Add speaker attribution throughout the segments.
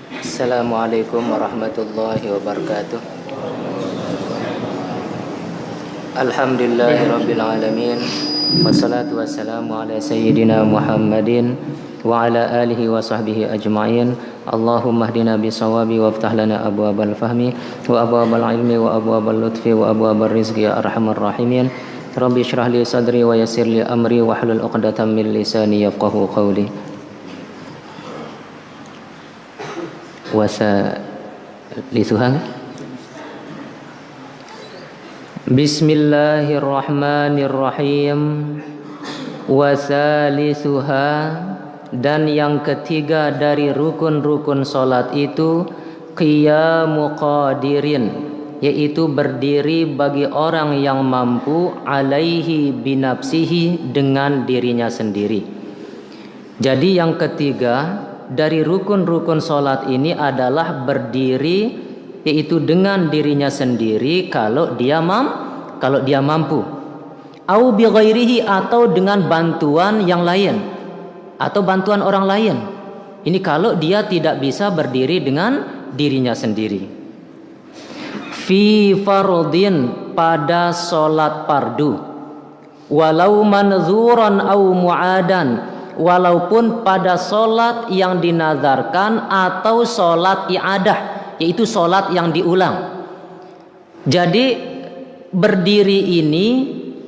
Speaker 1: Assalamualaikum warahmatullahi wabarakatuh. Alhamdulillahirabbil alamin. Wassalatu wassalamu ala sayyidina Muhammadin wa ala alihi wa sahbihi ajma'in. Allahumma hdina bisawabi waftah lana abwabal fahmi wa abwabal ilmi wa abwabal lutfi wa abwabal rizqi ya arhamar rahimin. Rabbi shrah li sadri wa yassir li amri wa hlul 'uqdatam min lisani yafqahu qawli. Bismillahirrahmanirrahim. Wasalisuha, dan yang ketiga dari rukun-rukun salat itu qiyamu qadirin, yaitu berdiri bagi orang yang mampu alaihi binafsihi, dengan dirinya sendiri. Jadi yang ketiga dari rukun-rukun salat ini adalah berdiri, yaitu dengan dirinya sendiri kalau dia mampu. Au bi ghairihi, atau dengan bantuan yang lain atau bantuan orang lain. Ini kalau dia tidak bisa berdiri dengan dirinya sendiri. Fi fardhin, pada salat fardu. Walau manzuran au muadan, walaupun pada solat yang dinazarkan atau solat i'adah, yaitu solat yang diulang. Jadi berdiri ini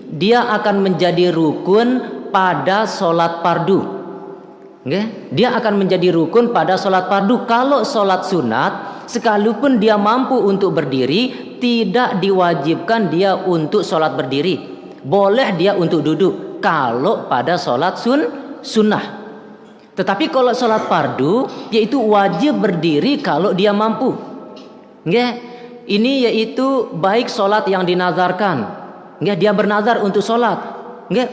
Speaker 1: dia akan menjadi rukun pada solat fardu. Dia akan menjadi rukun pada solat fardu. Kalau solat sunat, sekalipun dia mampu untuk berdiri, tidak diwajibkan dia untuk solat berdiri. Boleh dia untuk duduk kalau pada solat sunnah. Tetapi kalau sholat fardu, yaitu wajib berdiri kalau dia mampu. Ini yaitu baik sholat yang dinazarkan. Dia bernazar untuk sholat,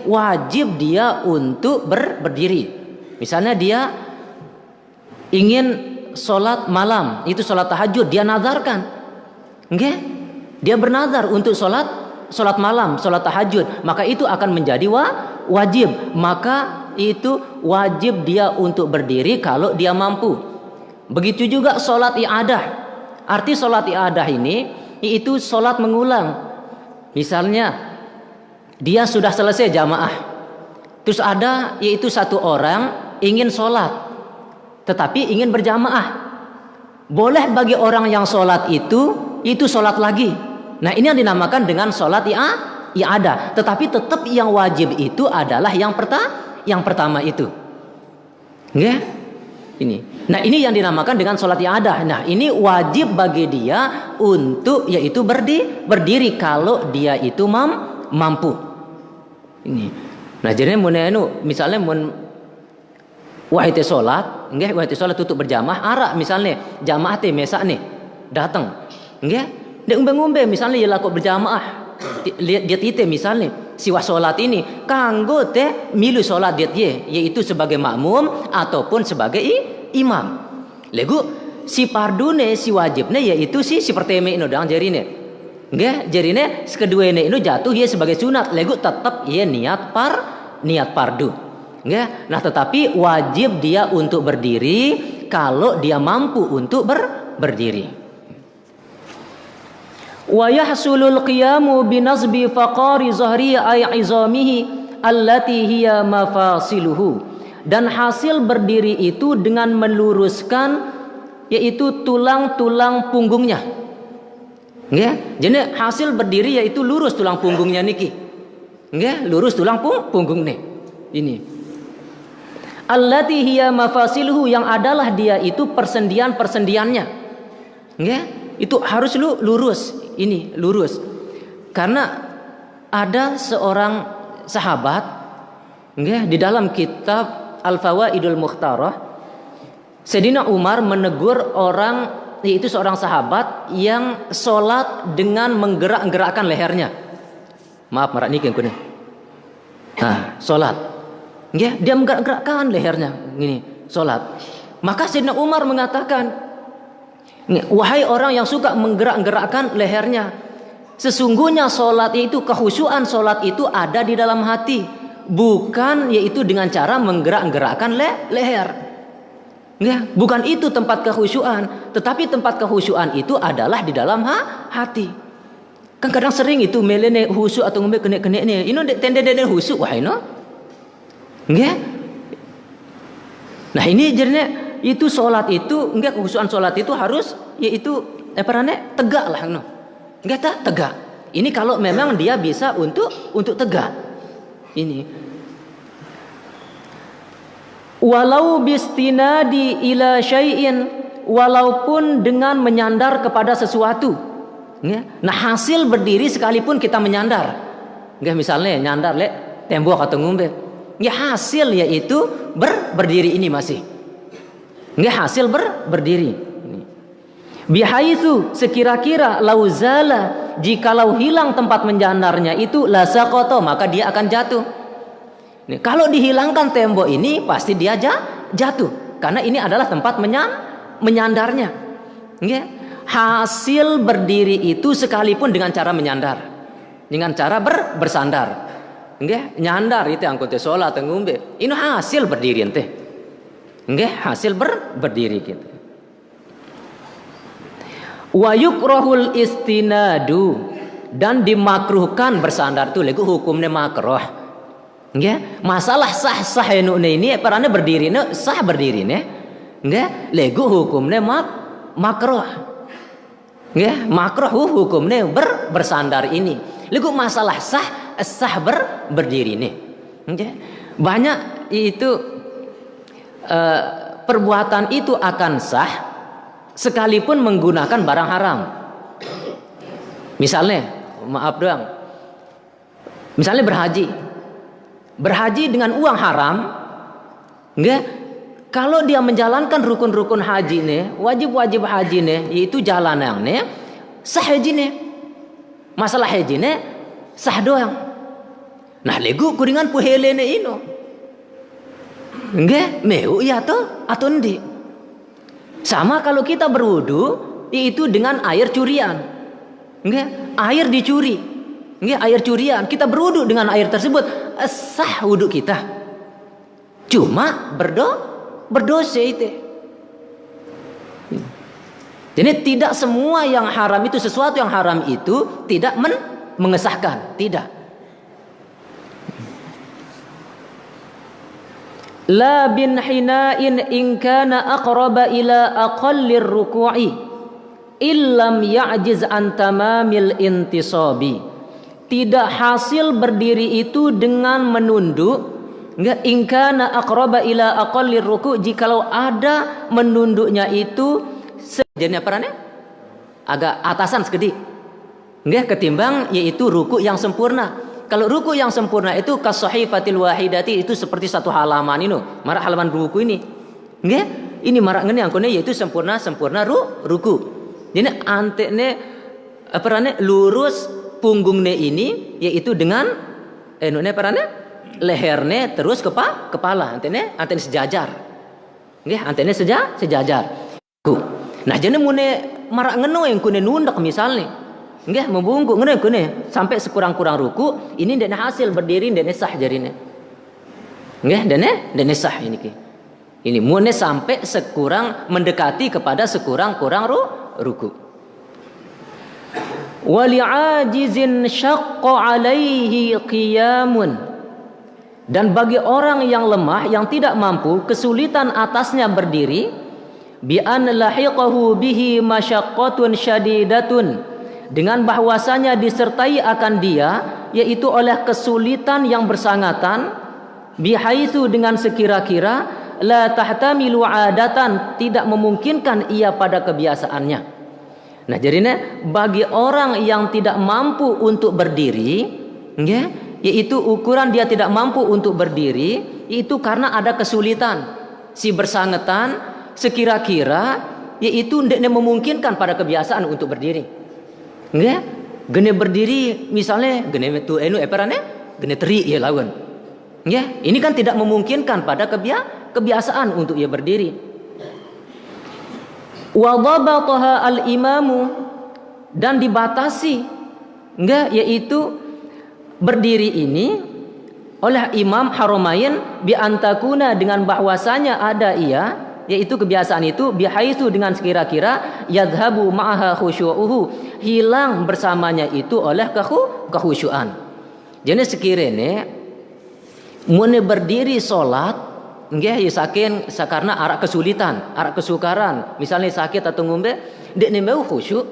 Speaker 1: wajib dia untuk berdiri. Misalnya dia ingin sholat malam, itu sholat tahajud, dia nazarkan. Dia bernazar untuk sholat malam, sholat tahajud, maka itu akan menjadi wajib. Maka itu wajib dia untuk berdiri kalau dia mampu. Begitu juga sholat i'adah. Arti sholat i'adah ini itu sholat mengulang. Misalnya dia sudah selesai jamaah, terus ada yaitu satu orang ingin sholat tetapi ingin berjamaah. Boleh bagi orang yang sholat itu sholat lagi. Nah, ini yang dinamakan dengan sholat i'adah. Tetapi tetap yang wajib itu adalah yang pertama itu. Ini. Nah, ini yang dinamakan dengan sholat i'adah. Nah, ini wajib bagi dia untuk yaitu berdiri kalau dia itu mampu. Ini. Nah, jadi misalnya wahite sholat, wahite sholat tutup berjamaah ara misalnya jamaah teh mesak nih datang. Dia umbe-umbe misalnya ya laku berjamaah. Dia tite misalnya siwah sholat ini kanggo teh milu sholat dia yaitu sebagai makmum ataupun sebagai imam. Legu si pardune si wajibnya yaitu si pertama ini dang jarine. Jarine kedua ini jatuh ya sebagai sunat. Legu tetap ya niat pardu. Nah, tetapi wajib dia untuk berdiri kalau dia mampu untuk berdiri. Wa yahsulul qiyamu binasbi faqari zahri ay izamihi allati hiya mafasiluhu, dan hasil berdiri itu dengan meluruskan yaitu tulang-tulang punggungnya. Jadi hasil berdiri yaitu lurus tulang punggungnya niki. Lurus tulang punggung nih. Ini allati hiya mafasiluhu, yang adalah dia itu persendian-persendiannya. Itu harus lurus. Ini lurus. Karena ada seorang sahabat di dalam kitab Al-Fawaidul Mukhtarah, Sayyidina Umar menegur orang, yaitu seorang sahabat yang sholat dengan menggerak-gerakkan lehernya. Maaf marak niki kene. Nah, sholat. Dia menggerak-gerakkan lehernya gini, sholat. Maka Sayyidina Umar mengatakan, wahai orang yang suka menggerak-gerakkan lehernya, sesungguhnya sholat itu, kekhusyuan sholat itu ada di dalam hati, bukan yaitu dengan cara menggerak-gerakkan leher. Enggak, bukan itu tempat kekhusyuan, tetapi tempat kekhusyuan itu adalah di dalam hati. Kan kadang sering itu melene khusyuk atau ngombe kene-kene ni. Ino tende-tende khusyuk wah ino. Enggak? Nah, ini jadinya itu salat itu enggak, kekhusyuan salat itu harus yaitu tegak lah no. Enggak tegak. Ini kalau memang dia bisa untuk tegak. Ini walau bistinadi ila syai'in, walaupun dengan menyandar kepada sesuatu. Ya. Nah, hasil berdiri sekalipun kita menyandar. Ya, misalnya nyandar tembok atau ngombe. Ya, hasil yaitu berdiri ini masih. Ya, hasil berdiri. Bihaitsu sekira-kira lauzala, jikalau hilang tempat menyandarnya itu lasaqata, maka dia akan jatuh. Nih, kalau dihilangkan tembok ini pasti dia jatuh karena ini adalah tempat menyandarnya. Ya. Hasil berdiri itu sekalipun dengan cara menyandar, dengan cara bersandar. Ya. Nyandar itu yang kote sholat atau ngombe. Ini hasil berdiri ente. Ya. Hasil berdiri gitu. Wa yukrahul istinadu, dan dimakruhkan bersandar itu lego hukumnya makruh. Nggih, masalah sah ini perannya berdiri sah berdiri nih. Nggih, lego hukumnya makruh. Nggih, makruh hukumnya bersandar ini. Lego masalah sah berdiri nih. Nggih. Banyak itu perbuatan itu akan sah sekalipun menggunakan barang haram. Misalnya, maaf doang. Misalnya berhaji dengan uang haram, enggak? Kalau dia menjalankan rukun-rukun haji nih, wajib-wajib haji nih, yaitu jalan yang nih, sah haji nih. Masalah haji nih, sah doang. Nah, legu kuringan puhele nih ino, enggak? Meu ya atau ndi? Sama kalau kita berwudu, yaitu dengan air curian, enggak? Air dicuri. Nggih, air curian, kita berwudu dengan air tersebut, sah wudu kita. Cuma berdosa itu. Jadi tidak semua yang haram itu, sesuatu yang haram itu tidak mengesahkan, tidak. La bin hina'in in kana aqraba ila aqallir ruku'i illam ya'jiz an tamamil intisabi. Tidak hasil berdiri itu dengan menunduk, enggak, ingkana aqraba ila aqallir ruku', jikalau ada menunduknya itu sejenisnya perannya agak atasan sekedik, enggak, ketimbang yaitu ruku yang sempurna. Kalau ruku yang sempurna itu kasahifatil wahidati, itu seperti satu halaman ini, marak halaman ruku ini, enggak, ini marak ngene yang kone yaitu sempurna ruku. Jadi antene perannya lurus punggungnya ini yaitu dengan lehernya terus kepala antene sejajar. Nggih, antene sejajar. Nah, jadi mune marak ngeno yang kune nundak misalnya. Nggih, membungkuk ngene kune sampai sekurang-kurang ruku, ini ndene hasil berdiri ndene sah jarine. Nggih, ndene sah ini ki. Ini mune sampai sekurang mendekati kepada sekurang-kurang ruku. Wali'ajizin syaqqa alaihi qiyamun, dan bagi orang yang lemah yang tidak mampu, kesulitan atasnya berdiri, bi an lahiqahu bihi masyaqqatun syadidatun, dengan bahwasanya disertai akan dia yaitu oleh kesulitan yang bersangatan, bihaitsu dengan sekira-kira la tahtamilu adatan, tidak memungkinkan ia pada kebiasaannya. Nah, jadinya bagi orang yang tidak mampu untuk berdiri, ya, yaitu ukuran dia tidak mampu untuk berdiri, itu karena ada kesulitan, si bersangatan sekira-kira, yaitu tidak memungkinkan pada kebiasaan untuk berdiri. Ya, gene berdiri misalnya gene metu gene teri ya lawan. Ya, ini kan tidak memungkinkan pada kebiasaan untuk ia berdiri. Wa dhabataha al-imamu, dan dibatasi, enggak, yaitu berdiri ini oleh imam haramain bi antakuna, dengan bahwasanya ada ia yaitu kebiasaan itu bihaitsu dengan sekira-kira yadhabu ma'aha khusyu'uhu, hilang bersamanya itu oleh kekhusyuan. Jadi sekiranya mun berdiri salat nggih ya saking sakarna arak kesulitan, arak kesukaran, misalnya sakit atau ngombe, dek ne mau khusyuk.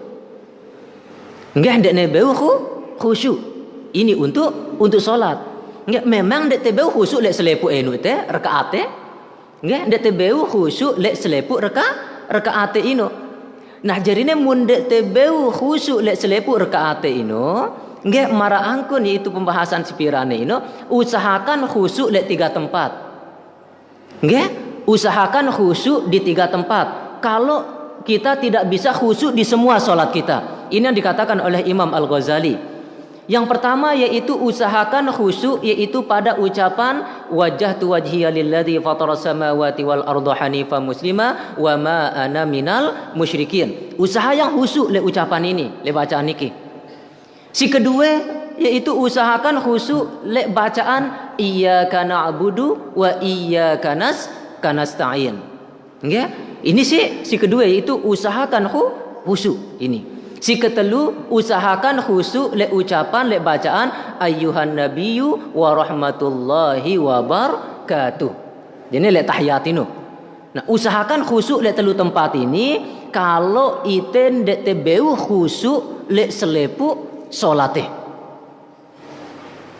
Speaker 1: Nggih dek ne bau khusyuk. Ini untuk salat. Nggak, memang dek tebeu khusyuk lek selepuk enu teh rakaat teh. Nggak, dek tebeu khusyuk lek selepuk rakaat teh ino. Nah jarine mun dek tebeu khusyuk lek selepuk rakaat teh ino, nggak mara angkun yaitu pembahasan sipirane ino, usahakan khusyuk lek 3 tempat. Nggak, usahakan khusyuk di 3 tempat. Kalau kita tidak bisa khusyuk di semua salat kita. Ini yang dikatakan oleh Imam Al-Ghazali. Yang pertama yaitu usahakan khusyuk yaitu pada ucapan wajjahtu wajhiya lilladzi fataras samawati wal arda hanifa muslima wa ma ana minal musyrikin. Usaha yang khusyuk le ucapan ini, le bacaan niki. Si kedua yaitu usahakan khusyuk le bacaan iyyaka na'budu wa iyyaka nasta'in. Nggih? Ini si kedua yaitu usahakan khusyuk ini. Si ketelu usahakan khusyuk le ucapan le bacaan ayyuhan nabiyyu wa rahmatullahi wa barakatuh. Jadi le tahiyat ini. Nah, usahakan khusyuk le telu tempat ini. Kalau iten dek tebeu khusyuk le selepuk salate.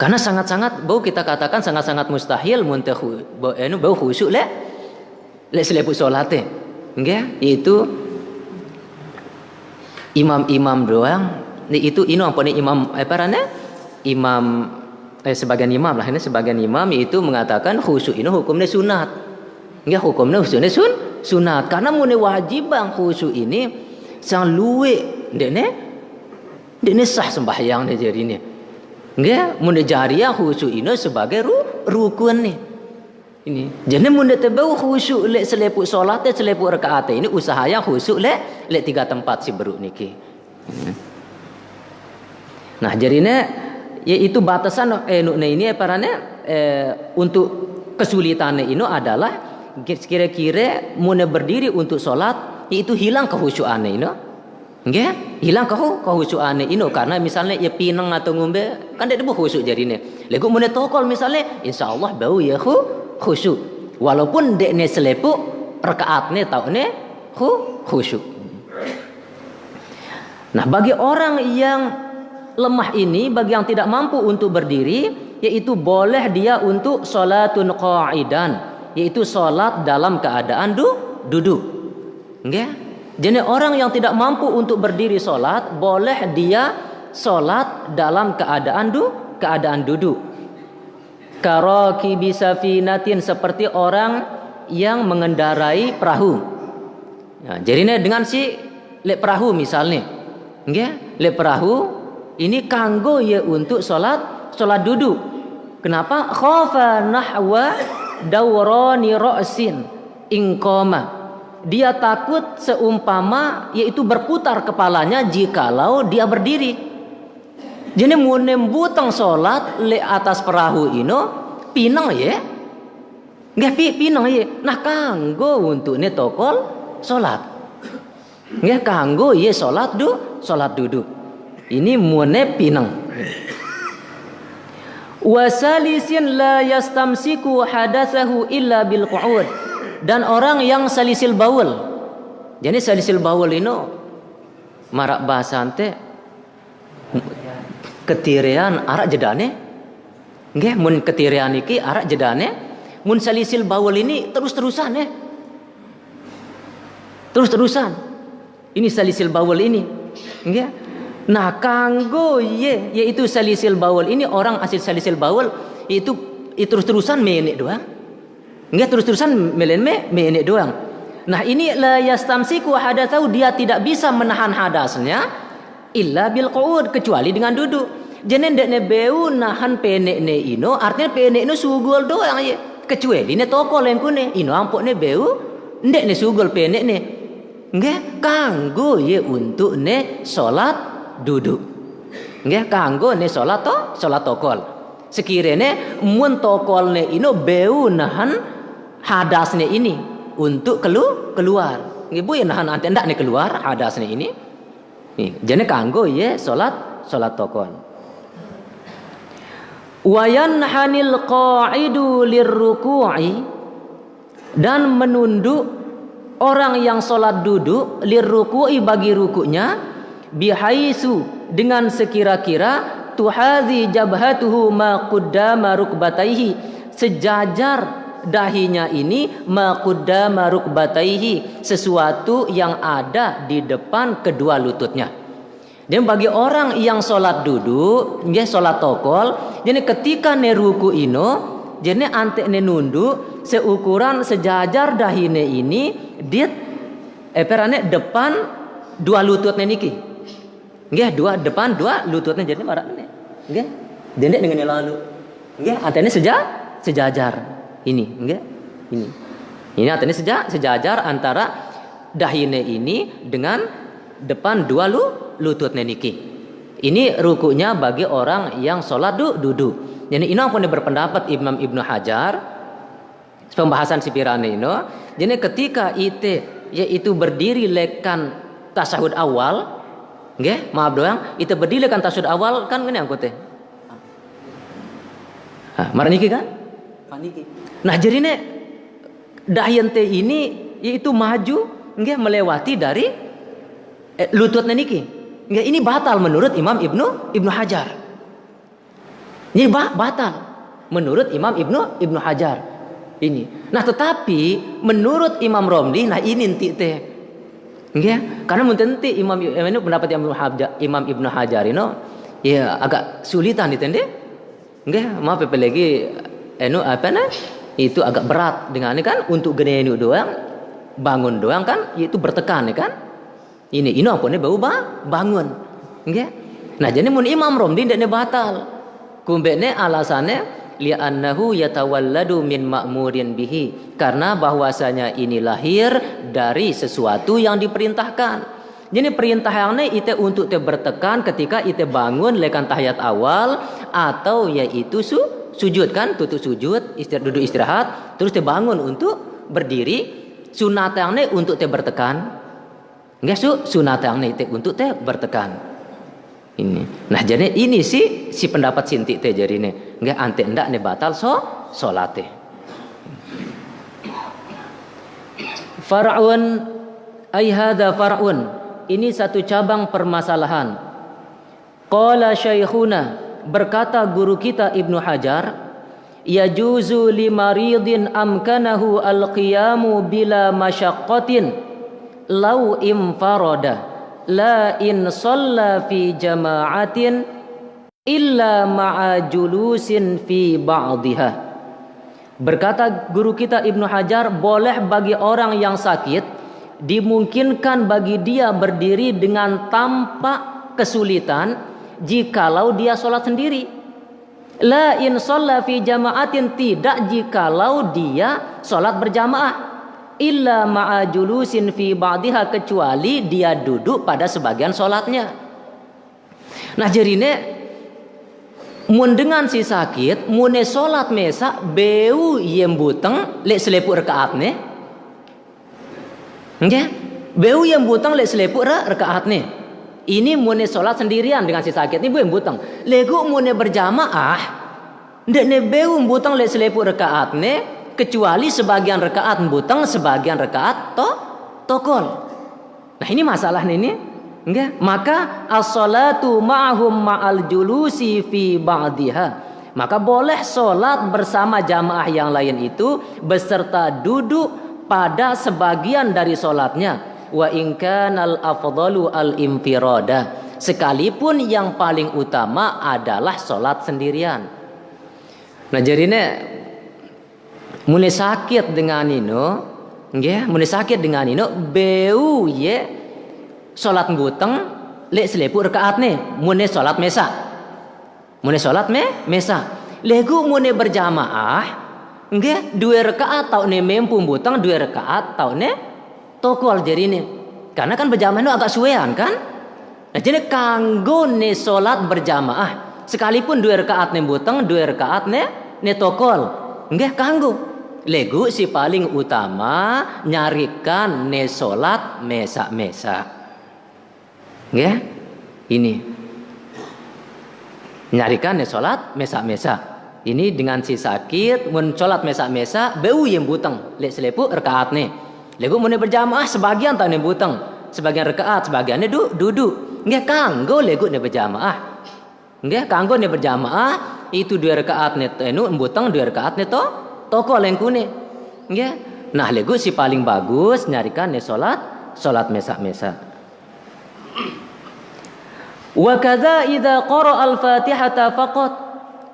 Speaker 1: Karena sangat-sangat bau kita katakan sangat-sangat mustahil mun teh bau khusyuk le selepuk salate. Nggih, itu imam-imam doang. Itu apa nih imam imam sebagian imam lah ini sebagian imam itu mengatakan khusyuk ini hukumnya sunat. Enggak, hukumnya khusyuknya sunat karena mun wajib bang khusyuk ini sang luwe ndekne sah sembahyang ne jarine. Enggak, mun jariyah khusyuk ini sebagai rukun nih. Ini jadi mun tebau khusyuk lek selepuk salat selepuk rakaat ini usaha yang khusyuk lek 3 tempat si beruk niki. Nah jarine yaitu batasan ini untuk kesulitannya ini adalah kira-kira mun berdiri untuk salat yaitu hilang kekhusyukannya ini. Nggih, hilang kekhusyukannya ini karena misalnya ya pinang atau ngombe kan dia khusyuk jarine. Lek mun tokol misalnya insyaallah bau ya khusyuk walaupun dekne selepuk rakaatnya taune khusyuk. Nah bagi orang yang lemah ini, bagi yang tidak mampu untuk berdiri, yaitu boleh dia untuk salatun qa'idan, yaitu salat dalam keadaan duduk. Nggih? Jadi orang yang tidak mampu untuk berdiri salat boleh dia salat dalam keadaan duduk. Karaki bisafinatin, seperti orang yang mengendarai perahu. Nah, jadi dengan si lek perahu misalnya, nggih, lek perahu ini kanggo ya untuk salat duduk. Kenapa? Khafa nahwa dawrani ra'sin ingqama. Dia takut seumpama yaitu berputar kepalanya jikalau dia berdiri. Jadi mun nembutang salat le atas perahu ino pinang ya. Nggih pinang ya. Nah kanggo untuk ne tokol salat. Nggih kanggo ya salat duduk. Ini mun pinang. Wasalisin la yastamsiku hadatsahu illa bil qu'ud. Dan orang yang salisil baul. Jadi salisil baul ino marak bahasan teh ketirean arak jedane. Nggih, mun ketirean iki arak jedane, mun salisil baul ini terus-terusan ya. Terus-terusan. Ini salisil baul ini. Nggih. Nah, kanggo yaitu salisil baul ini orang asal salisil baul itu terus-terusan menek doang. Nggih, terus-terusan menek doang. Nah, ini la yastamsiku hadatsahu, dia tidak bisa menahan hadasnya illa bil qu'ud, kecuali dengan duduk. Jadi ndekne beu nahan penekne ino, artinya penekne sugul doang ya. Kecuali ne tokol engkune ino ampokne beu ndekne sugul penekne. Nggih, kanggo ya untuk ne salat duduk. Nggih, kanggo ne salat tokol. Sekiranya mun tokolne ino beu nahan hadasne ini. untuk keluar. Ibu yang nahan ante ndak nih keluar hadas nih ini. Nih, jane kanggo ye salat tokol. Wa yanhanil qa'idu lirruku'i, dan menunduk orang yang salat duduk lirruku'i bagi rukuknya, bihaisu dengan sekira-kira tuhazi jabhatuhu ma qaddama rukbataihi, sejajar dahinya ini ma qaddama rukbataihi, sesuatu yang ada di depan kedua lututnya. Dan bagi orang yang sholat duduk, nggih sholat tokol, jadi ketika ne ruku ino, jadi ante ne nunduk seukuran sejajar dahine ini dit perane depan dua lututnya niki. Nggih, depan dua lututnya jadi marane. Nggih. Dendek dengan lalu. Nggih, antene sejajar. Ini, nggih. Ini. Ini antene sejajar antara dahine ini dengan depan dua lututnya niki. Ini rukuknya bagi orang yang sholat duduk. Jadi ini pun berpendapat Imam Ibnu Hajar pembahasan sipirane ini. Jadi ketika yaitu berdiri lekan tasyahud awal, nggih, maaf doang, itu berdiri kan tasyahud awal kan ngene angko teh. Marniki kan? Paniki. Nah, jadi ne dahian teh ini yaitu maju nggih melewati dari lututnya niki. Nggih, ini batal menurut Imam Ibnu Hajar. Ini batal menurut Imam Ibnu Hajar. Ini. Nah, tetapi menurut Imam Romli, nah ini inti teh. Nggih, karena mententi Imam ini pendapat Imam Ibnu Hajar ini ya agak sulitan ditende. Nggih, maaf lagi itu agak berat dengan ini kan untuk gene doang, bangun doang kan itu bertekan kan. Ini apa nih bau bangun. Nggih. Nah, jadi mun Imam Romli ndekne batal. Kumbene alasannya li'annahu yatawalladu min ma'murin bihi, karena bahwasanya ini lahir dari sesuatu yang diperintahkan. Jadi perintah yang ini itu untuk te bertekan ketika itu bangun lekan tahiyat awal atau yaitu sujud kan, tutup sujud, duduk istirahat, terus te bangun untuk berdiri. Sunat yang ini untuk te bertekan. Enggak sunat yang ini untuk te bertekan. Ini. Nah, jadi ini si pendapat sinti teh jadi ini. Enggak ante ndak ne batal salate. Far'un ay hadza far'un. Ini satu cabang permasalahan. Qala syekhuna, berkata guru kita Ibnu Hajar, yajuzu limaridin amkanahu alqiyamu bila masyaqqatin law imfarada la in shalla fi jama'atin illa ma'a julusin fi ba'dihha. Berkata guru kita Ibnu Hajar, boleh bagi orang yang sakit dimungkinkan bagi dia berdiri dengan tanpa kesulitan jikalau dia sholat sendiri. La in shalla fi jama'atin, tidak jikalau dia sholat berjamaah. Illa ma'a julusin fi ba'dihha, kecuali dia duduk pada sebagian sholatnya. Nah, jarine mun dengan si sakit mune sholat mesa beu yem buteng lek selepuk rakaatne. Nggih, beu yem buteng lek selepuk rakaatne. Ini mune sholat sendirian dengan si sakit ini yang buteng. Lego mune berjamaah ndekne beu buteng lek selepuk rakaatne, kecuali sebagian rakaat buteng, sebagian rakaat tokol. Nah, ini masalah ini. Enggak? Maka as-salatu ma'hum ma'al julusi fi ba'dihha. Maka boleh sholat bersama jamaah yang lain itu beserta duduk pada sebagian dari sholatnya. Wa in kanal afdalu al-infirada, sekalipun yang paling utama adalah sholat sendirian. Nah, jadinya mulai sakit dengan ini, nggih, mulai sakit dengan ini, beu ye salat buteng lek selepuk rakaat nih, mulai salat mesa. Mulai salat mesa. Lego mulai berjamaah, nggih, 2 rakaat tau ne mempu buteng, 2 rakaat tau ne tokol jadi nih. Karena kan berjamaah itu agak suwean kan? Nah, jadi kanggo ne salat berjamaah, sekalipun 2 rakaat ne buteng, 2 rakaat ne tokol. Nggih, kanggo. legu si paling utama nyarikan ne salat mesa-mesa. Nggih? Ini. Nyarikan ne salat mesa-mesa. Ini dengan si sakit mun salat mesa-mesa beu yang buteng lek selepuk rakaat nih. Legu mun berjamaah sebagian tak ne buteng, sebagian rakaat, sebagiannya duduk. Nggih kanggo legu ne berjamaah. Nggih kanggo ne berjamaah itu 2 rakaat ne enu buteng 2 rakaat ne toko lengkune. Nggih. Nah legu si paling bagus nyarikan ne salat mesa-mesa. Wa kadza idza qara al-Fatihata faqat.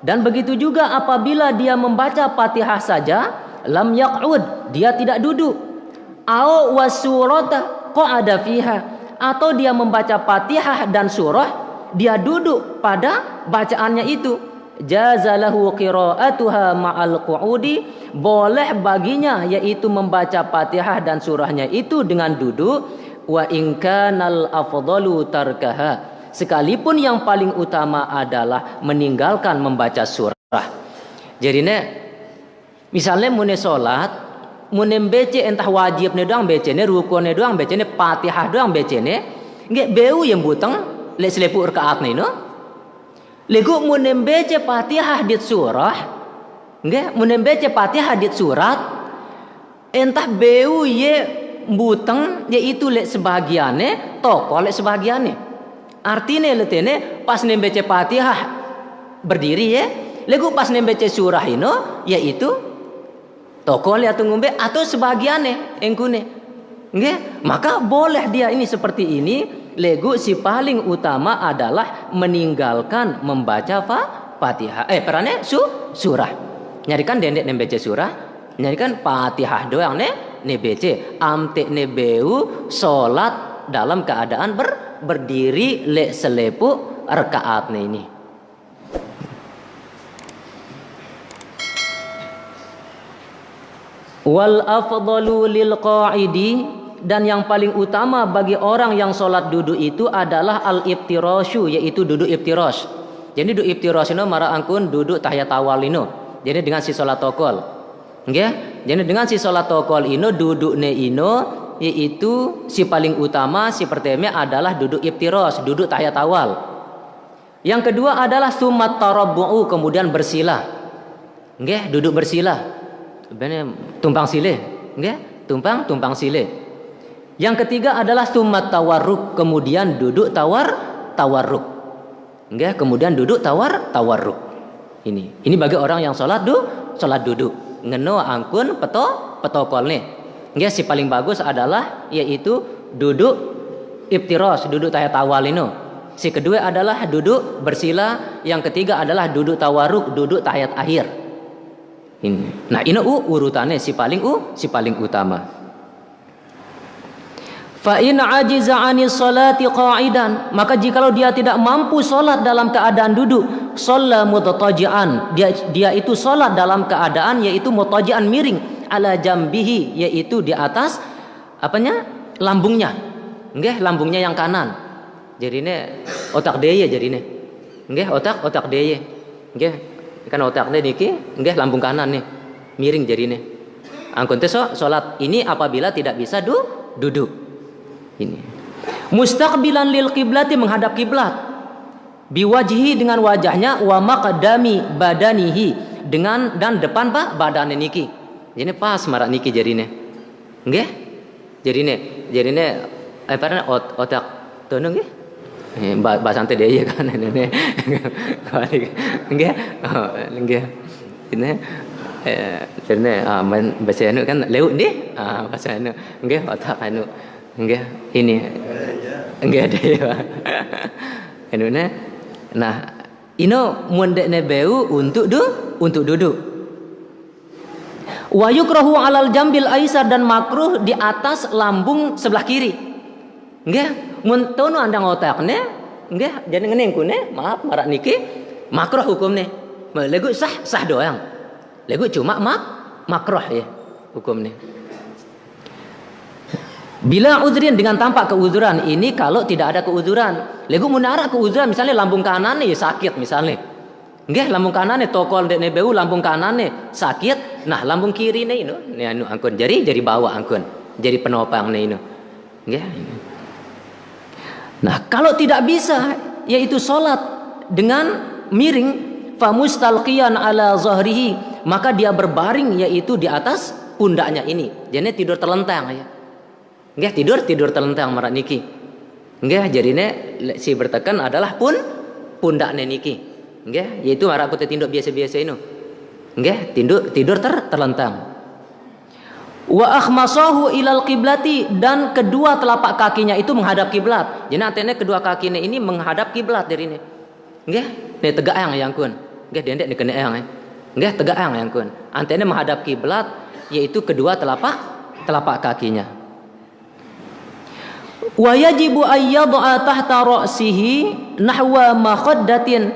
Speaker 1: Dan begitu juga apabila dia membaca Fatihah saja, lam yaq'ud, dia tidak duduk. Au wasurata qa'ada fiha, atau dia membaca Fatihah dan surah, dia duduk pada bacaannya itu. Jazalahu qira'atuha ma'al qu'udi, boleh baginya yaitu membaca Fatihah dan surahnya itu dengan duduk. Wa in kanal afdalu tarkaha, sekalipun yang paling utama adalah meninggalkan membaca surah. Jadi misalnya mune salat, mune bece entah wajib ne doang becene, rukun ne doang becene, Fatihah doang becene, nggih beu yang buteng lek selepuk rakaat ne no. Lego mune bece Fatihah dit surah, nggih mune bece Fatihah dit surat, entah beu ye buteng yaitu lek sebagiane, toko lek sebagiane. Artinya letene pas nembaca Fatihah berdiri ya, lego pas nembaca surah ino yaitu toko le atau ngombe atau sebagiannya engkune. Nggih, maka boleh dia ini seperti ini. Lego si paling utama adalah meninggalkan membaca Fatihah. Perane surah. Nyarikan dendek nembaca surah, nyarikan Fatihah doang ne bece. Amte ne beu salat dalam keadaan berdiri lek selepuk rakaatnya ini. Wal afdalu lil qa'idi, dan yang paling utama bagi orang yang sholat duduk itu adalah al iftirasyu, yaitu duduk iftiras. Jadi duduk iftiras ini mara angkun duduk tahiyat awal ini. Jadi dengan si sholat tokol. Nggih? Jadi dengan si sholat tokol ini dudukne ino yaitu si paling utama si pertama adalah duduk iftiras, duduk tahiyat awal. Yang kedua adalah summat tarabbu'u, kemudian bersila. Nggih, duduk bersila. Sebenarnya tumpang silih, nggih? Tumpang silih. Yang ketiga adalah summat tawarruk, kemudian duduk tawarruk. Nggih, kemudian duduk tawarruk. Ini bagi orang yang salat duduk. Ngeno angkun petokol nih. Nggih, si paling bagus adalah yaitu duduk iftiras, duduk tahiyat awal ini. Si kedua adalah duduk bersila, yang ketiga adalah duduk tawarruk, duduk tahiyat akhir. Ini. Nah, ini urutannya si paling utama. Fa in ajiza 'anis salati qa'idan, maka jikalau dia tidak mampu salat dalam keadaan duduk, shalla mutataji'an, dia itu salat dalam keadaan yaitu mutaji'an miring ala jambihi, yaitu di atas apanya? Lambungnya. Nggih, lambungnya yang kanan. Jarine otak deye jarine. Nggih, otak deye. Nggih, kan otaknya niki nggih lambung kanan nih. Miring jarine. Angkun teh salat ini apabila tidak bisa duduk. Ini mustaqbilan lil qiblati, menghadap kiblat, biwajhi, dengan wajahnya, wa maqdami badanihi, dengan dan depan badannya niki. Jadi pas marak niki jarine. Nggih? Jarine parane otak tono nggih. Bahasa teh deui kan nene. Nggih? Nggih. Ini jarine bahasa anu kan leu nggih. Bahasa anu nggih otak anu. Enggak, ini enggak ada ya. Enune. Nah, ino mundekne beu untuk duduk. Wa yukrahu 'alal jambil aisar, dan makruh di atas lambung sebelah kiri. Nggih, mun tono andang otakne, nggih, jadi ngene kune, maaf marak niki makruh hukumne. Legu sah doang. Legu cuma makruh ya hukumne. Bila udhrin, dengan tanpa keuzuran. Ini kalau tidak ada keuzuran. Lego munara keuzuran, misalnya lambung kanan nih sakit misalnya. Nggih, lambung kanan nih tokol dek nebeu lambung kanan nih sakit. Nah lambung kiri ni anu angkun jadi bawa angkun jadi penopang ni nggih. Nah kalau tidak bisa yaitu solat dengan miring, famustalqiyan ala zahrihi, maka dia berbaring yaitu di atas pundaknya ini. Jadi tidur terlentang ya. Nggih, tidur terlentang marak niki. Nggih, jarine si bertekan adalah pundaknya niki. Nggih, yaitu marak kita tinduk biasa-biasa ini. Nggih, tidur terlentang. Wa akhmasahu ilal qiblati, dan kedua telapak kakinya itu menghadap kiblat. Jadi artinya kedua kakinya ini menghadap kiblat dari ini. Nggih, ne tegak yang kun. Nggih, dendek ni kena yang. Nggih, tegak yang kun. Artinya menghadap kiblat yaitu kedua telapak kakinya. Wa yajibu ayyadha tahta ra'sihi nahwa makhaddatin,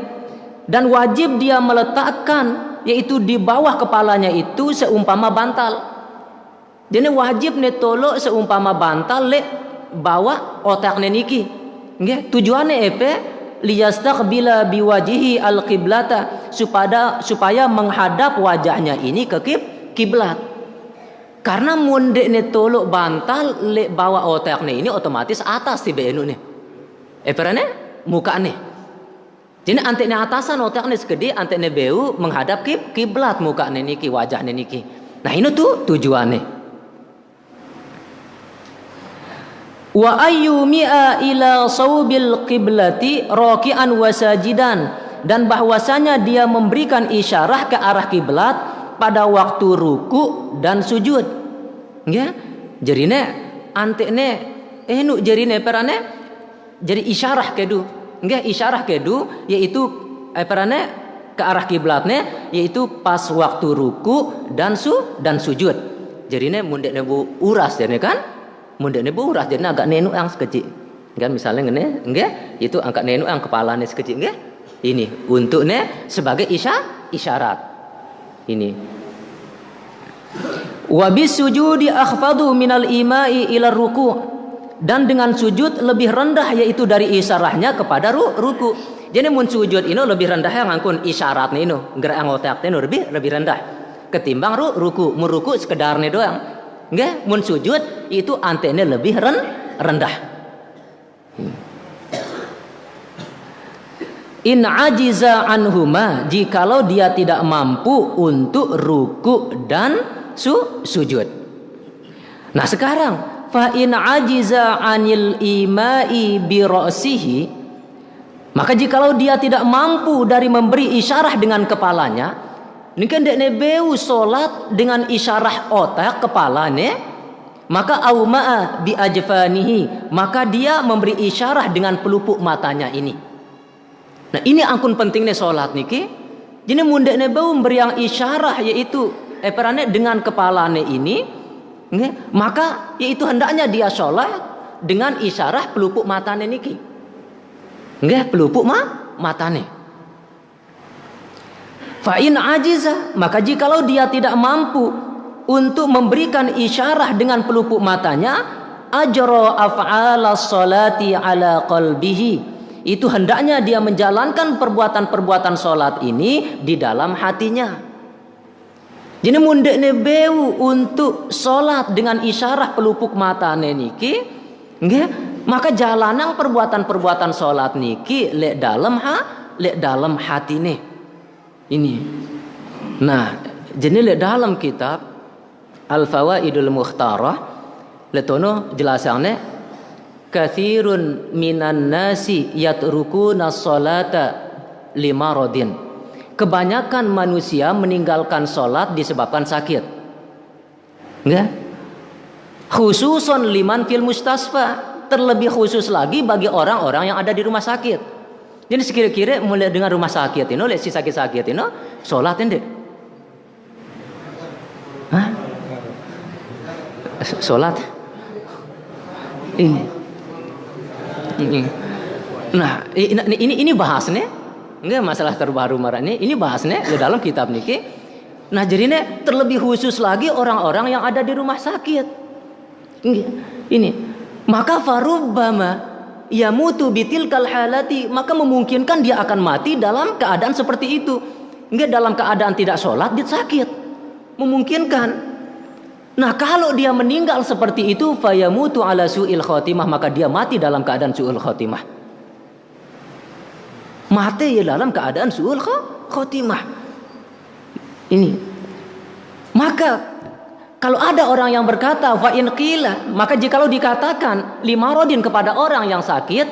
Speaker 1: dan wajib dia meletakkan yaitu di bawah kepalanya itu seumpama bantal. Jadi wajib ne tolok seumpama bantal le bawa otaknya niki. Nggih, tujuannya apa? Liyastaqbila biwajihi alqiblata, supaya menghadap wajahnya ini ke kiblat. Karena mundek ne tolok bantal le bawa otaknya ini otomatis atas tiba enu ne. Perane muka ne. Jadi anteknya atasan otaknya segede, anteknya beu menghadap kiblat muka ne niki, wajahnya niki. Nah ini tuh tujuannya. Wa ayyumi'a ila saubil qiblati raki'an wa sajidan, dan bahwasanya dia memberikan isyarah ke arah kiblat pada waktu ruku dan sujud. Nggih, jarine antekne enu jarine perane jadi isyarah kedu. Nggih, isyarah kedu yaitu perane ke arah kiblatnya yaitu pas waktu ruku dan sujud. Jarine mundek nebu uras jane kan? Mundek ne buras jadi agak nenuk yang sekecil kan, misalnya ngene nggih itu angkat nenuk yang kepalanya sekecil nggih, ini untuknya sebagai isyarat ini. Wa bisujudi akhfadu minal imai ila ruku', dan dengan sujud lebih rendah yaitu dari isyarahnya kepada ruku. Jadi mun sujud ini lebih rendah yang ngangkun isyaratnya ini gerak otaknya lebih rendah ketimbang ruku. Mun ruku sekedarnya doang. Nggih, mun sujud itu antene lebih rendah. In ajiza anhuma, jikalau dia tidak mampu untuk ruku dan sujud. Nah sekarang fa in ajiza anil imai bi ra'sihi, maka jikalau dia tidak mampu dari memberi isyarah dengan kepalanya, ini kan dekne beu solat dengan isyarah otak kepalanya, maka auma'a bi ajfanihi, maka dia memberi isyarah dengan pelupuk matanya ini. Nah ini angkun pentingnya solat niki. Jadi mun dekne beu memberi yang isyarah yaitu perane dengan kepalanya ini, nggih, maka yaitu hendaknya dia solat dengan isyarah pelupuk matanya niki. Nggih, pelupuk matanya. Fa'in ajiza, maka jikalau dia tidak mampu untuk memberikan isyarah dengan pelupuk matanya, ajra af'alas salati ala qalbihi, itu hendaknya dia menjalankan perbuatan-perbuatan salat ini di dalam hatinya. Jadi mundekne beu untuk salat dengan isyarah pelupuk matane niki, nggih, maka jalanang perbuatan-perbuatan salat niki lek dalam hatine. Ini. Nah, jenis dalam kitab Al-Fawaidul Mukhtarah letono jelasannya katsirun minan nasi yatrukuna sholata limaradin. Kebanyakan manusia meninggalkan salat disebabkan sakit. Enggak? Khususon liman fil mustasfa, terlebih khusus lagi bagi orang-orang yang ada di rumah sakit. Jadi sekira-kira mulai dengan rumah sakit ini, oleh si sakit-sakit ini, sholat ini, hah? Sholat ini. Nah, ini bahasnya, enggak masalah terbaru marane. Ini bahasnya di dalam kitab niki. Nah, jadinya terlebih khusus lagi orang-orang yang ada di rumah sakit. Ini, maka farubbama yamutu bitilkal halati, maka memungkinkan dia akan mati dalam keadaan seperti itu. Enggak dalam keadaan tidak sholat, dia sakit. memungkinkan. Nah, kalau dia meninggal seperti itu, fayamutu ala su'il khotimah, maka dia mati dalam keadaan su'ul khotimah. Mati dalam keadaan su'ul khotimah. Ini. Maka kalau ada orang yang berkata fa in qila, maka jikalau dikatakan limarodin kepada orang yang sakit,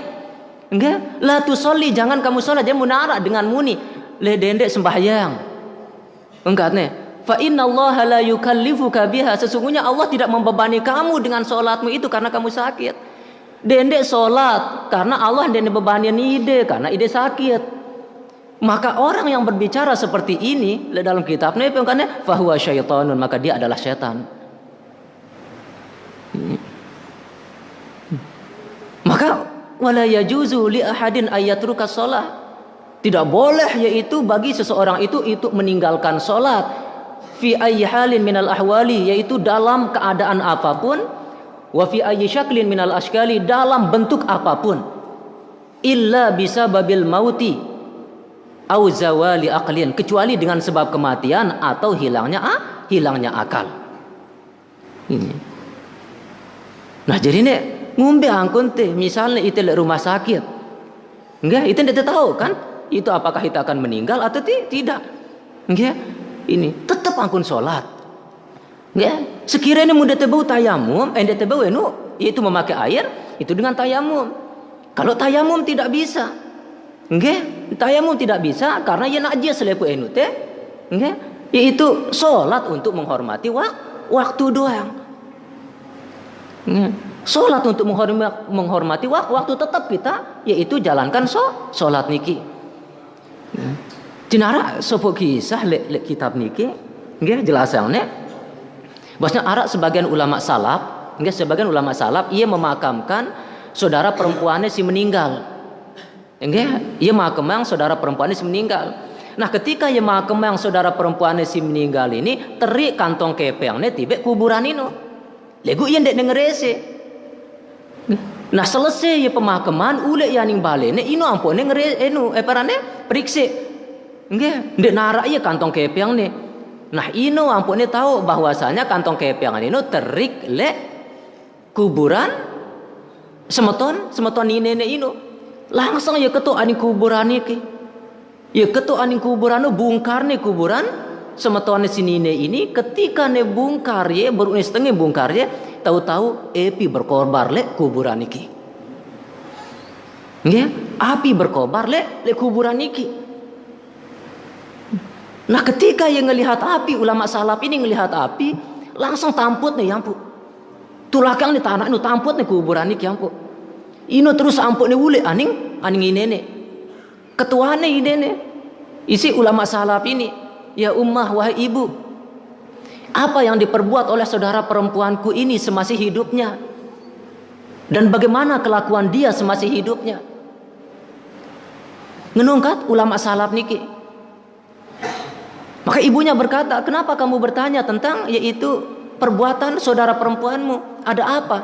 Speaker 1: enggak, la tusolli, jangan kamu sholat, jangan munara dengan muni le dendek sembahyang. Enggak nih. Fa innallaha la yukallifuka biha, sesungguhnya Allah tidak membebani kamu dengan sholatmu itu karena kamu sakit. Dendek sholat karena Allah dendek bebani ide karena ide sakit. Maka orang yang berbicara seperti ini dalam kitabnya pengkane fahuwa syaitanun, maka dia adalah setan. Maka wala yajuzu li ahadin ayatruka shalah, tidak boleh yaitu bagi seseorang itu meninggalkan salat fi ayyi halin minal ahwali, yaitu dalam keadaan apapun, wa fi ayyi syaklin minal ashkali, dalam bentuk apapun, illa bisababil mauti au zawali aqlin, kecuali dengan sebab kematian atau hilangnya akal. Ini. Nah, jadi nek ngombe angkun teh misalnya itu rumah sakit. Enggak, itu tidak tahu kan? Itu apakah kita akan meninggal atau tidak. Enggak? Ini tetap angkun salat. Enggak? Sekiranya mudah tebau tayamum, tebau itu memakai air, itu dengan tayamum. Kalau tayamum tidak bisa, enggak, tayamum tidak bisa karena ia najis lepu enu teh, enggak, yaitu sholat untuk menghormati waktu doang. Sholat untuk menghormati waktu tetap kita yaitu jalankan sholat niki. Cinara sopo kisah le kitab niki, enggak jelasannya. Bahwasanya Arab sebagian ulama salaf, enggak, sebagian ulama salaf ia memakamkan saudara perempuannya si meninggal. Enggak, ia makam saudara perempuannya si meninggal. Nah, ketika ia makam saudara perempuannya si meninggal ini, terik kantong kepengnya tiba kuburan ini. Legu ia ndek ngerese. Nah, selesai ia pemakaman, ule yaning balene ino ampone ngere parane periksa. Enggak, ndek narak ia kantong kepengnya. Nah, ino ampone tahu bahwasanya kantong kepeng ini terik le kuburan semeton ini ino. Langsung ya ketua aning kuburan iki. Ya ketua aning kuburan bungkar nih kuburan semetone sinine ini, ketika ne bungkar ye baru setengah bungkar ye, tahu-tahu api berkobar le kuburan iki. Nggih, api berkobar le kuburan iki. Nah, ketika yang ngelihat api, ulama salaf ini ngelihat api, langsung tamput nih yampu. Tulakang nih tanah nu tamput nih kuburan iki yampu. Ino terus ampun nih ule aning ini ketuane ini isi ulama salaf ini, ya ummah wahai ibu, apa yang diperbuat oleh saudara perempuanku ini semasih hidupnya dan bagaimana kelakuan dia semasih hidupnya. Ngenungkat ulama salaf niki. Maka ibunya berkata, kenapa kamu bertanya tentang yaitu perbuatan saudara perempuanmu, ada apa?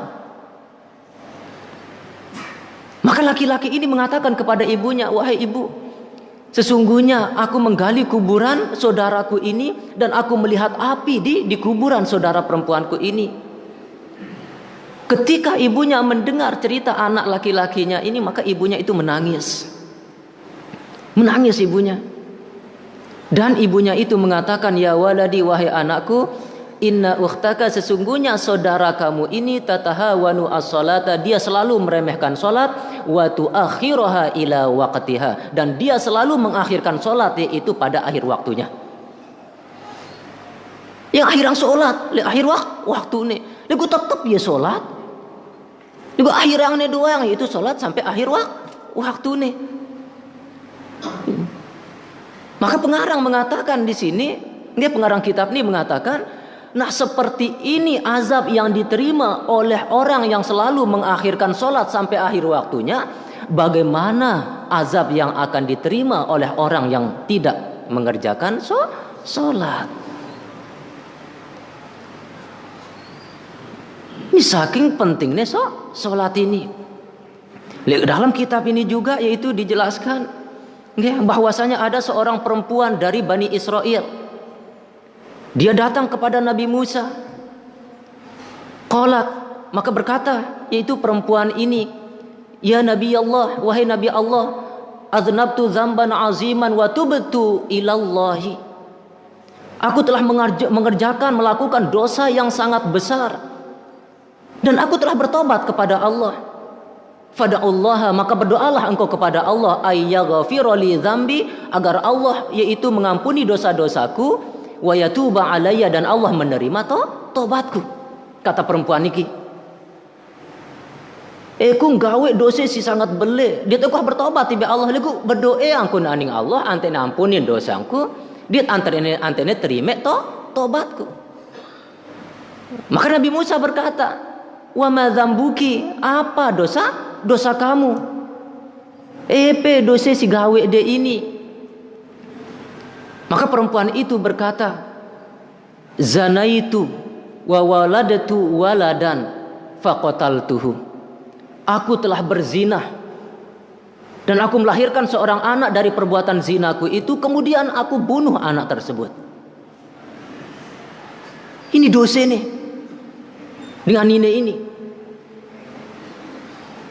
Speaker 1: Maka laki-laki ini mengatakan kepada ibunya, wahai ibu, sesungguhnya aku menggali kuburan saudaraku ini dan aku melihat api di kuburan saudara perempuanku ini. Ketika ibunya mendengar cerita anak laki-lakinya ini, maka ibunya itu menangis. Menangis ibunya. Dan ibunya itu mengatakan, ya waladi, wahai anakku, inna ukhtaka, sesungguhnya saudara kamu ini tatahawanu as-salata, dia selalu meremehkan salat, wa tuakhiraha ila waqtiha, dan dia selalu mengakhirkan salat yaitu pada akhir waktunya. Yang akhiran salat, akhir waktu nih. Lagu tetap dia salat. Lagu akhirnya doang yaitu salat sampai akhir waktu nih. Maka pengarang mengatakan di sini, dia pengarang kitab ini mengatakan, nah seperti ini azab yang diterima oleh orang yang selalu mengakhirkan sholat sampai akhir waktunya, bagaimana azab yang akan diterima oleh orang yang tidak mengerjakan sholat. Ini saking pentingnya sholat ini. Dalam kitab ini juga yaitu dijelaskan bahwasanya ada seorang perempuan dari Bani Israel. Dia datang kepada Nabi Musa. Qalat, maka berkata yaitu perempuan ini, ya Nabi Allah, wahai Nabi Allah, aznabtu dzamban aziman wa tubtu ilallahi. Aku telah melakukan dosa yang sangat besar dan aku telah bertobat kepada Allah. Fada'ullaha, maka berdoalah engkau kepada Allah, ayyaghfira li dzambi, agar Allah yaitu mengampuni dosa-dosaku, wa yatuba alayya, dan Allah menerima tobatku. Kata perempuan niki, aku gawe dosa si sangat bele, dia aku bertobat tiba Allah liku berdoa angkun aning Allah antene ampunin dosaku, dia antene terima tobatku. Maka Nabi Musa berkata, wa ma dzambuki, apa dosa kamu? Dosa si gawe de ini. Maka perempuan itu berkata, zanaitu wa waladatu waladan faqataltuhu. Aku telah berzina dan aku melahirkan seorang anak dari perbuatan zinaku itu, kemudian aku bunuh anak tersebut. Ini dosa nih dengan ini.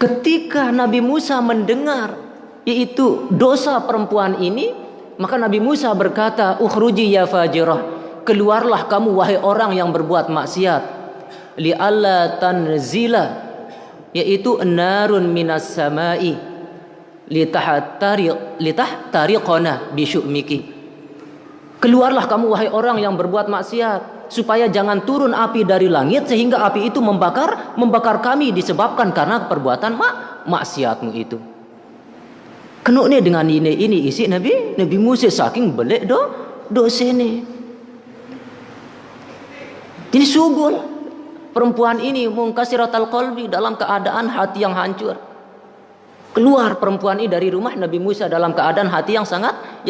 Speaker 1: Ketika Nabi Musa mendengar yaitu dosa perempuan ini, maka Nabi Musa berkata, ukhruji ya fajirah, keluarlah kamu wahai orang yang berbuat maksiat, li alla tanzila, yaitu narun minas samai litahtariqana bisyu'miki. Keluarlah kamu wahai orang yang berbuat maksiat, supaya jangan turun api dari langit sehingga api itu membakar kami disebabkan karena perbuatan maksiatmu itu. Kenuknya dengan ini isi Nabi Musa saking belek dosa ini. Jadi subul perempuan ini munkasiratal qalbi, dalam keadaan hati yang hancur. Keluar perempuan ini dari rumah Nabi Musa dalam keadaan hati yang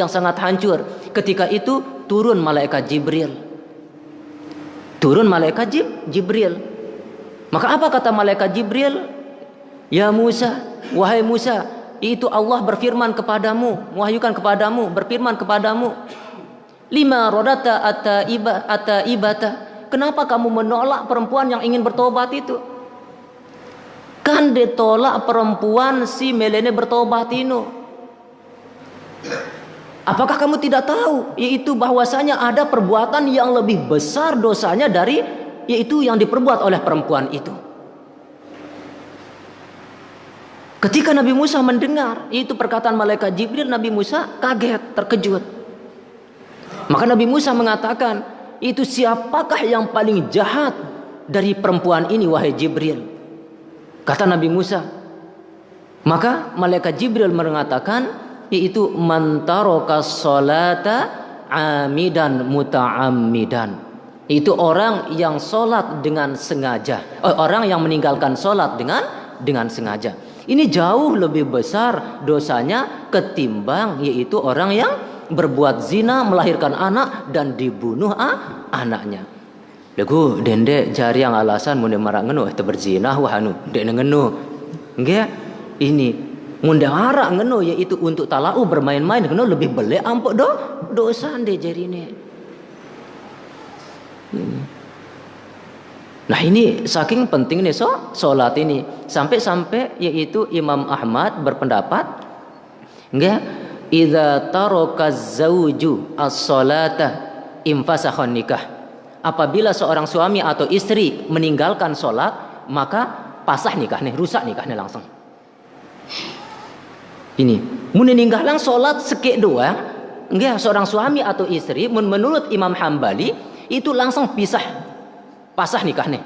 Speaker 1: sangat hancur. Ketika itu turun malaikat Jibril. Jibril. Maka apa kata malaikat Jibril? Ya Musa, wahai Musa, itu Allah berfirman kepadamu, mewahyukan kepadamu, berfirman kepadamu, lima rodata ibata. Kenapa kamu menolak perempuan yang ingin bertobat itu? Kan ditolak perempuan si melene bertobat itu. Apakah kamu tidak tahu yaitu bahwasanya ada perbuatan yang lebih besar dosanya dari yaitu yang diperbuat oleh perempuan itu? Ketika Nabi Musa mendengar yaitu perkataan malaikat Jibril, Nabi Musa kaget, terkejut. Maka Nabi Musa mengatakan, itu siapakah yang paling jahat dari perempuan ini wahai Jibril? Kata Nabi Musa. Maka malaikat Jibril mengatakan, yaitu man taraka sholata amidan muta'ammidan. Itu orang yang sholat dengan sengaja. Orang yang meninggalkan sholat dengan sengaja. Ini jauh lebih besar dosanya ketimbang yaitu orang yang berbuat zina, melahirkan anak dan dibunuh anaknya. Lagu dende jari yang alasan mun marak ngenu itu berzina wah anu dek ngenu. Nggih, ini mun marak ngenu yaitu untuk talau bermain-main ngenu lebih belek ampuk dosa ande jarine. Nah ini saking pentingnya salat ini sampai yaitu Imam Ahmad berpendapat nggih, idza taraka zauju as-salata infasakhon nikah. Apabila seorang suami atau istri meninggalkan sholat, maka pasah nikahnya, rusak nikahnya langsung. Ini meninggalkan sholat sekek doang, enggak, seorang suami atau istri menurut Imam Hambali itu langsung pasah nikahnya,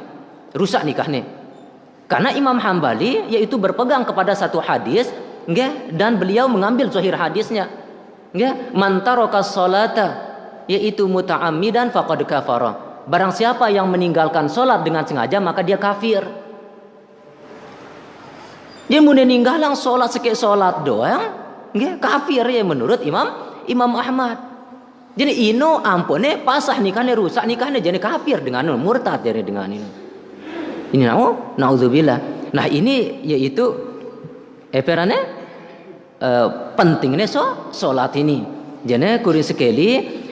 Speaker 1: rusak nikahnya. Karena Imam Hambali yaitu berpegang kepada satu hadis, enggak, dan beliau mengambil zahir hadisnya, enggak, man taraka sholata yaitu muta'ammidan faqad kafara. Barang siapa yang meninggalkan sholat dengan sengaja maka dia kafir. Dia meninggalkan sholat sekek sholat doang, enggak, kafir ya menurut Imam Ahmad. Jadi ino ampune pasah nikahnya, rusak nikahnya, jadi kafir dengan murtad jadi dengan ini. Ini naudzubillah. Nah ini yaitu pentingnya sholat ini. Jadi kuring sekali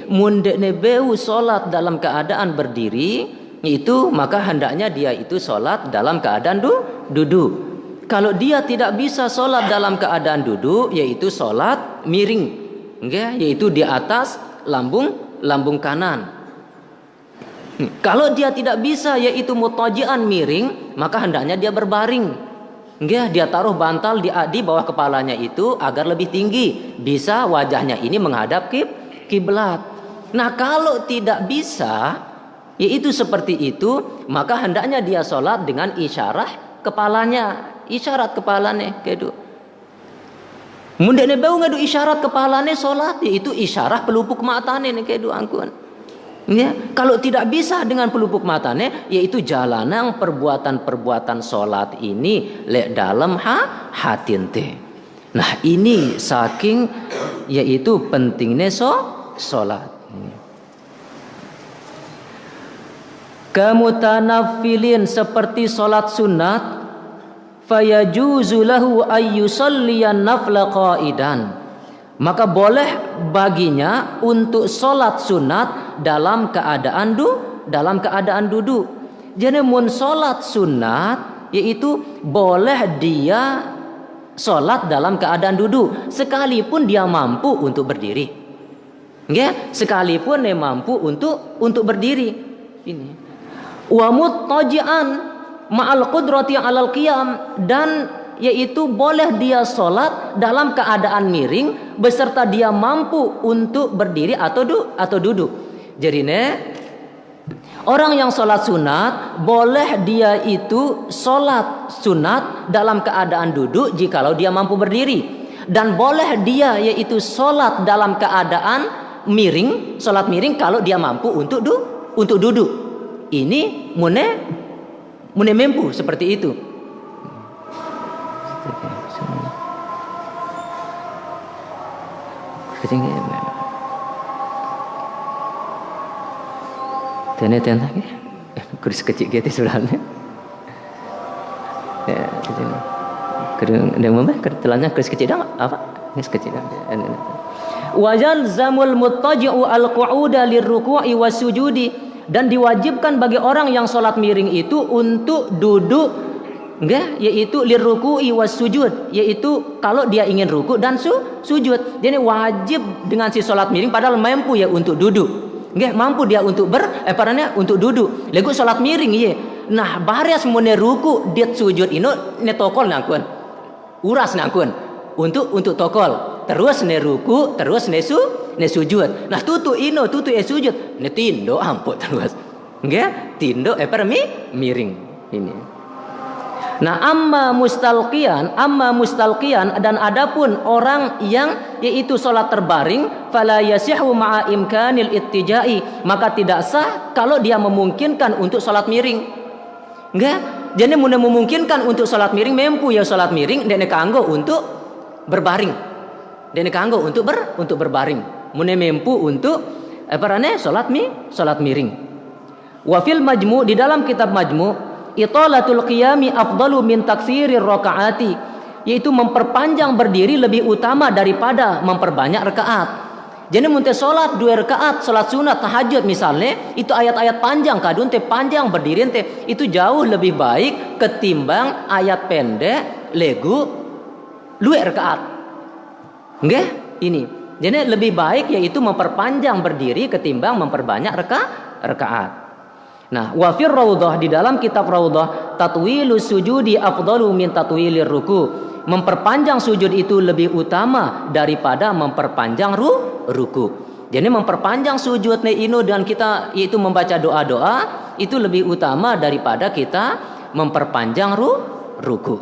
Speaker 1: mundekne beu solat dalam keadaan berdiri, itu maka hendaknya dia itu solat dalam keadaan duduk. Kalau dia tidak bisa solat dalam keadaan duduk, yaitu solat miring, yaitu di atas lambung kanan. Kalau dia tidak bisa yaitu mutajian miring, maka hendaknya dia berbaring. Dia taruh bantal di bawah kepalanya itu agar lebih tinggi, bisa wajahnya ini menghadap kiblat. Nah, kalau tidak bisa yaitu seperti itu, maka hendaknya dia sholat dengan isyarat kepalanya, kedu. Mundekne bau ngadu isyarat kepalane sholat, yaitu isyarat pelupuk matane kedu angkun. Ya, kalau tidak bisa dengan pelupuk matanya, yaitu jalanang perbuatan-perbuatan solat ini lek dalam hatin teh. Nah, ini saking yaitu pentingnya solat. Kamutanaffilin seperti solat sunat, fayajuzu lahu ayyusalliyan nafla qaidan. Maka boleh baginya untuk solat sunat dalam keadaan duduk. Jadi mun solat sunat yaitu boleh dia solat dalam keadaan duduk sekalipun dia mampu untuk berdiri. Sekalipun dia mampu untuk berdiri. Ini. Wa muttaji'an ma'al qudrati 'alal qiyam, dan yaitu boleh dia sholat dalam keadaan miring beserta dia mampu untuk berdiri atau duduk. Jadi orang yang sholat sunat boleh dia itu sholat sunat dalam keadaan duduk jikalau dia mampu berdiri, dan boleh dia yaitu sholat dalam keadaan miring, sholat miring kalau dia mampu untuk duduk. Ini mune mampu seperti itu. Tena lagi, kuris kecil gitu sebenarnya. Ya, ini. Kedeng mana? Ketelannya kuris kecil dah apa? Kuris kecil dah. Wajal zamul muttaji'u al-qu'uda lirruku'i wasujudi, dan diwajibkan bagi orang yang sholat miring itu untuk duduk, yaitu lirruku'i wasujud, yaitu kalau dia ingin ruku dan sujud. Jadi wajib dengan si sholat miring padahal mampu ya untuk duduk. Mampu dia untuk untuk duduk. Lego sholat miring ye. Nah, baris mune ruku dia sujud ino ne tokol nangkun. Uras nangkun untuk tokol. Terus ne ruku, terus ne sujud. Nah, tutu sujud. Ne tindo ampun terus. Tindo miring ini. Nah, amma mustalqiyan dan adapun orang yang yaitu salat terbaring, fala yasihu ma'a imkanil ittijai, maka tidak sah kalau dia memungkinkan untuk salat miring. Jadi mun memungkinkan untuk salat miring, mampu ya salat miring, dene kanggo untuk berbaring. Dene kanggo untuk berbaring. Mun mampu untuk salat miring. Wa fil majmu', di dalam kitab majmu', italatul qiyami afdalu min taksirir rakaati, yaitu memperpanjang berdiri lebih utama daripada memperbanyak rakaat. Jadi mun teh salat 2 rakaat, salat sunat tahajud misalnya, itu ayat-ayat panjang kadun teh panjang berdiri teh itu jauh lebih baik ketimbang ayat pendek legu 2 rakaat. Ini. Jadi lebih baik yaitu memperpanjang berdiri ketimbang memperbanyak rakaat. Nah, wa fir raudhah, di dalam kitab raudhah, tatwilus sujudi afdalu min tatwilir ruku. Memperpanjang sujud itu lebih utama daripada memperpanjang ruku. Jadi memperpanjang sujud ino dan kita yaitu membaca doa-doa itu lebih utama daripada kita memperpanjang ruku.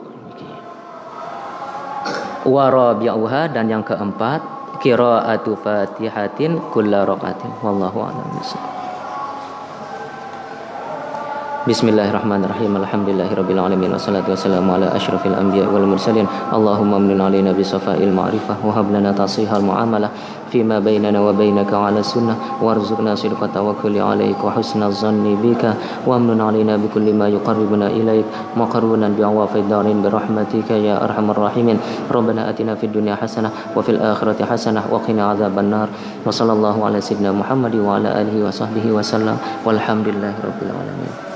Speaker 1: Wa rabi'uha, dan yang keempat, qira'atu Fatihatin kulla raqatin. Wallahu a'lam bishawab. Bismillahirrahmanirrahim. Alhamdulillahirabbil alamin wassalatu wassalamu ala asyrafil anbiya wal mursalin. Allahumma amlin alaina bi safa'il ma'rifah wa hab lana tasihal muamalah fima bainana wa bainaka ala sunnah warzuqna sidqa tawakkuli alaik wa husnal zanni bika wa amlin alaina bi kulli ma yuqarribuna ilaik maqrunan bi awafid darin bi rahmatika ya arhamar rahimin. Rabbana atina fid dunya hasanah wa fil akhirati hasanah wa qina adzabannar. Wa sallallahu ala sayyidina Muhammad wa ala alihi wa sahbihi wa sallam. Walhamdulillahirabbil alamin.